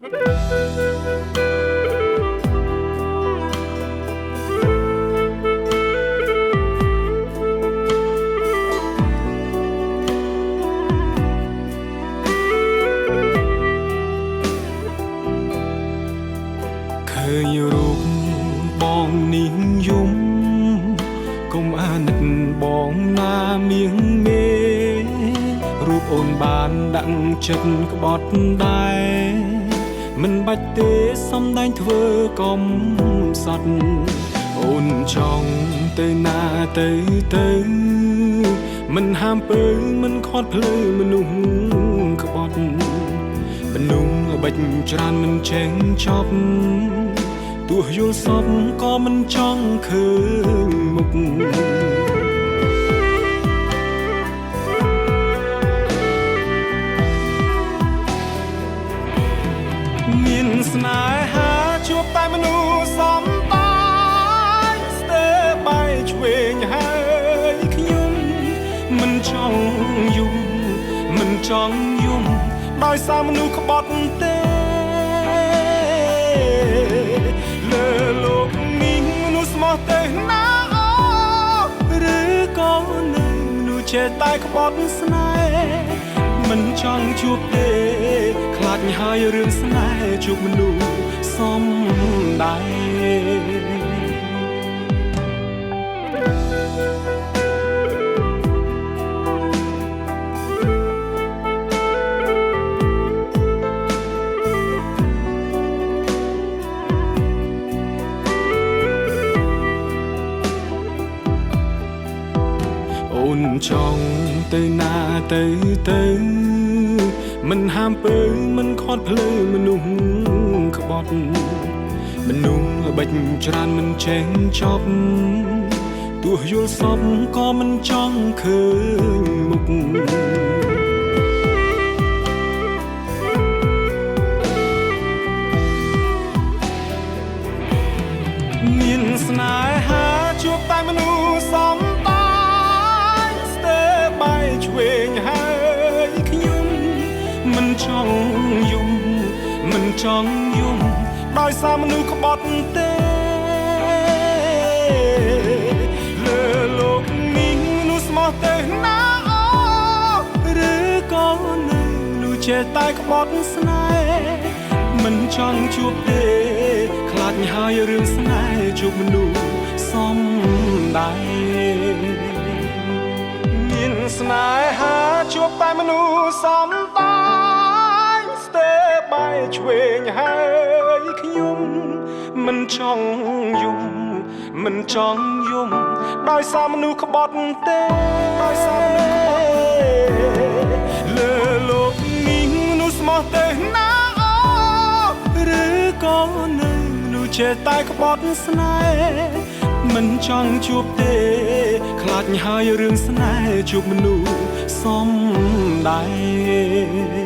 ឃើញរូបបងនាងយំកុំអាណិតបងណាមៀងមេរូបអូនបានដាក់ចិត្តក្បត់ដែរមិនបាច់ទេសំដែងធ្វើកំសត់អូនចង់ទៅណាទៅមិនហាមពើមិនខាត់ភ្លើមនុស្សក្បត់មនុស្សបិចច្រើនមិនចេញចប់ទោះយល់សពក៏មិនចង់ឃើញមុខមានស្នេហាជួបតែមនុស្សសំបាយស្ទើរបាយឆ្វេងហើយខ្ញុំមិនចង់យំមិនចង់យំដោយសារមនុស្សក្បត់ទេលើលោកនេះមនុស្សស្មោះទេណាអូឬក៏នៅមនុស្សចេះតែក្បត់ស្នេហ៍មិនចង់ជួបទេខ្លាចហើយរឿងស្នេហ៍ជួបមនុស្សសំដែរអូនចង់ទៅណាទៅមិនហាមពើមិនខាត់ភ្លើមនុស្សក្បត់មនុស្សល្បិចច្រើនមិនចេញចប់ទោះយល់សពក៏មិនចង់ឃើញមុខមានស្នេហាជួបតែមនុស្សសំបាយស្ទើរបាយឆ្វេងហើយខ្ញុំមិនចង់យំមិនចង់យំដោយសារមនុស្សក្បត់ទេលើលោកនេះមនុស្សស្មោះទេណាអូឬក៏នៅមនុស្សចេះតែក្បត់ស្នេហ៍មិនចង់ជួបទេខ្លាចហើយរឿងស្នេហ៍ជួបមនុស្សសំដែរមានស្នេហាជួបតែមនុស្សសំបាយស្ទើរបាយឆ្វេងហើយខ្ញុំមិនចង់យំមិនចង់យំដោយសារមនុស្សក្បត់ទេដោយសារមនុស្សក្បត់លើលោកនេះមនុស្សស្មោះទេណាអូឬក៏នៅមនុស្សចេះតែក្បត់ស្នេហ៍មិនចង់ជួបទេខ្លាចហើយរឿងស្នេហ៍ជួបមនុស្សសំដែរ